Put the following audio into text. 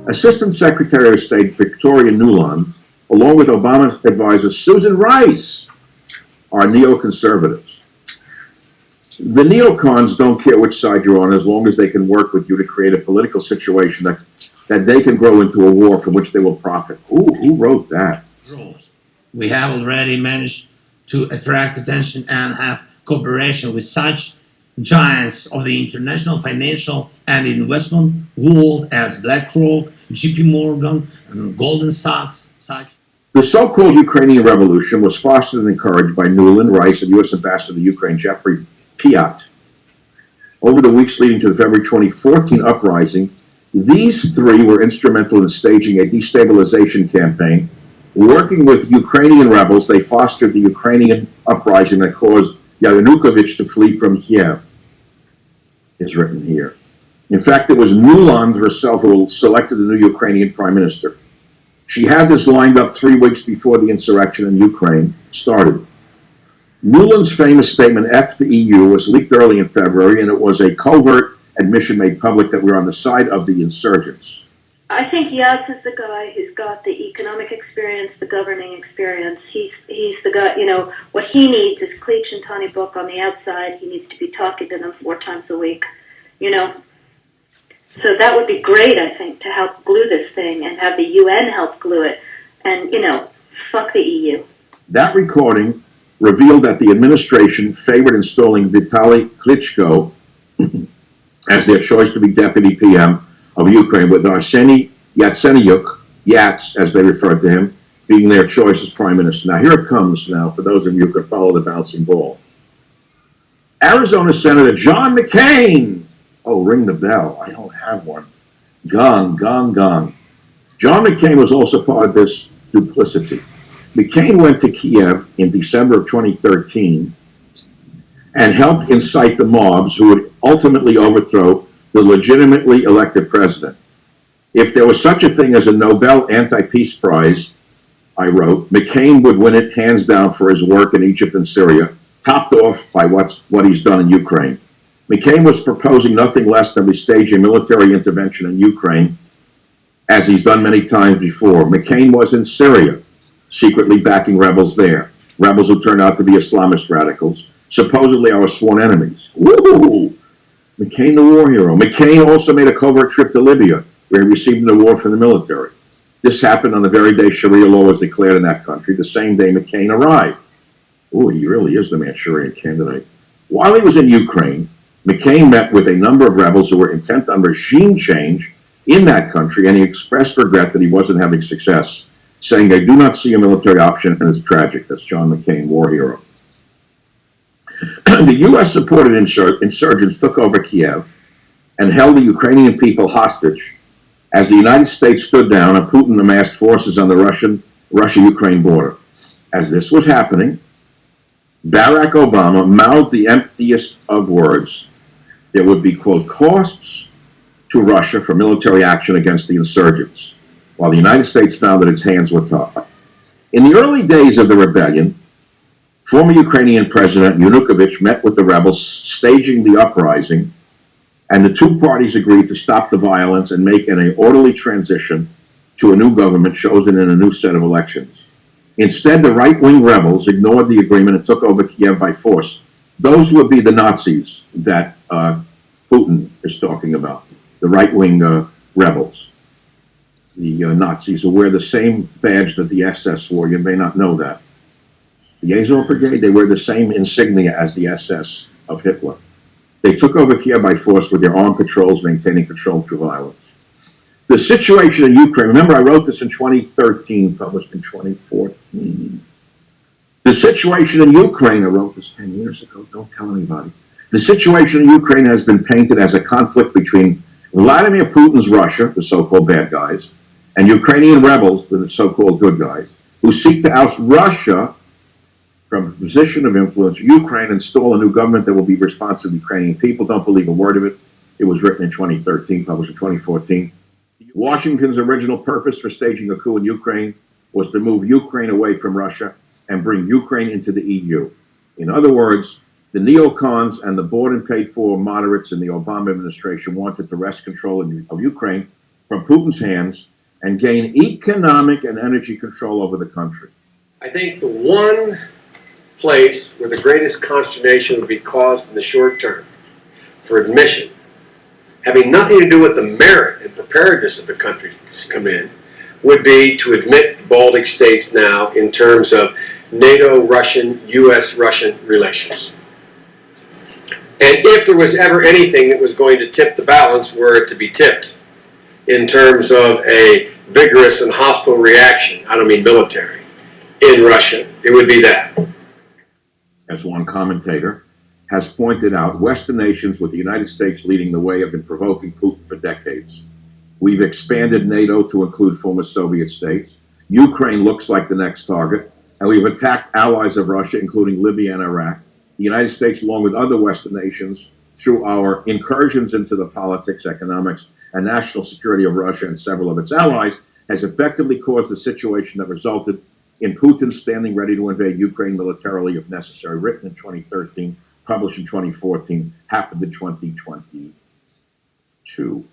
Assistant Secretary of State Victoria Nuland, along with Obama advisor Susan Rice, are neoconservatives. The neocons don't care which side you're on as long as they can work with you to create a political situation that they can grow into a war from which they will profit. Ooh, who wrote that? We have already managed to attract attention and have cooperation with such giants of the international financial and investment world as BlackRock, JP Morgan, and Goldman Sachs. The so-called Ukrainian Revolution was fostered and encouraged by Nuland, Rice, and U.S. Ambassador to Ukraine Jeffrey Piat. Over the weeks leading to the February 2014 uprising, these three were instrumental in staging a destabilization campaign. Working with Ukrainian rebels, they fostered the Ukrainian uprising that caused Yanukovych to flee from Kiev, is written here. In fact, it was Nuland herself who selected the new Ukrainian prime minister. She had this lined up 3 weeks before the insurrection in Ukraine started. Nuland's famous statement, F the EU, was leaked early in February, and it was a covert admission made public that we're on the side of the insurgents. I think Yats is the guy who's got the economic experience, the governing experience. He's the guy, what he needs is Cleach and Tony Book on the outside. He needs to be talking to them 4 times a week, So that would be great, I think, to help glue this thing and have the UN help glue it. And, fuck the EU. That recording revealed that the administration favored installing Vitaly Klitschko as their choice to be deputy PM of Ukraine, with Arseny Yatsenyuk, Yats, as they referred to him, being their choice as prime minister. Now, here it comes now, for those of you who can follow the bouncing ball. Arizona Senator John McCain. Oh, ring the bell. I don't have one. Gong, gong, gong. John McCain was also part of this duplicity. McCain went to Kiev in December of 2013 and helped incite the mobs who would ultimately overthrow the legitimately elected president. If there was such a thing as a Nobel Anti-Peace Prize, I wrote, McCain would win it hands down for his work in Egypt and Syria, topped off by what he's done in Ukraine. McCain was proposing nothing less than we stage a military intervention in Ukraine, as he's done many times before. McCain was in Syria, secretly backing rebels there, rebels who turned out to be Islamist radicals, supposedly our sworn enemies. Woo! McCain, the war hero. McCain also made a covert trip to Libya, where he received an award from the military. This happened on the very day Sharia law was declared in that country, the same day McCain arrived. Oh, he really is the Manchurian candidate. While he was in Ukraine, McCain met with a number of rebels who were intent on regime change in that country, and he expressed regret that he wasn't having success, saying, I do not see a military option, and it's tragic. That's John McCain, war hero. The U.S.-supported insurgents took over Kiev and held the Ukrainian people hostage as the United States stood down and Putin amassed forces on the Russia-Ukraine border. As this was happening, Barack Obama mouthed the emptiest of words. There would be, quote, costs to Russia for military action against the insurgents, while the United States found that its hands were tied. In the early days of the rebellion, former Ukrainian President Yanukovych met with the rebels staging the uprising, and the two parties agreed to stop the violence and make an orderly transition to a new government chosen in a new set of elections. Instead, the right-wing rebels ignored the agreement and took over Kiev by force. Those would be the Nazis that Putin is talking about, the right-wing rebels. The Nazis who wear the same badge that the SS wore. You may not know that. The Azov Brigade, they wear the same insignia as the SS of Hitler. They took over Kiev by force with their armed patrols maintaining control through violence. The situation in Ukraine, remember I wrote this in 2013, published in 2014. The situation in Ukraine, I wrote this 10 years ago, don't tell anybody. The situation in Ukraine has been painted as a conflict between Vladimir Putin's Russia, the so-called bad guys, and Ukrainian rebels, the so-called good guys, who seek to oust Russia from a position of influence, Ukraine, install a new government that will be responsive to Ukrainian people. Don't believe a word of it. It was written in 2013, published in 2014. Washington's original purpose for staging a coup in Ukraine was to move Ukraine away from Russia and bring Ukraine into the EU. In other words, the neocons and the bought and paid for moderates in the Obama administration wanted to wrest control of Ukraine from Putin's hands and gain economic and energy control over the country? I think the one place where the greatest consternation would be caused in the short term for admission, having nothing to do with the merit and preparedness of the country to come in, would be to admit the Baltic states now in terms of NATO-Russian, U.S.-Russian relations. And if there was ever anything that was going to tip the balance, were it to be tipped in terms of a vigorous and hostile reaction, I don't mean military, in Russia, it would be that. As one commentator has pointed out, Western nations, with the United States leading the way, have been provoking Putin for decades. We've expanded NATO to include former Soviet states. Ukraine looks like the next target, and we've attacked allies of Russia, including Libya and Iraq. The United States, along with other Western nations, through our incursions into the politics, economics, and national security of Russia and several of its allies, has effectively caused a situation that resulted in Putin standing ready to invade Ukraine militarily if necessary, written in 2013, published in 2014, happened in 2022.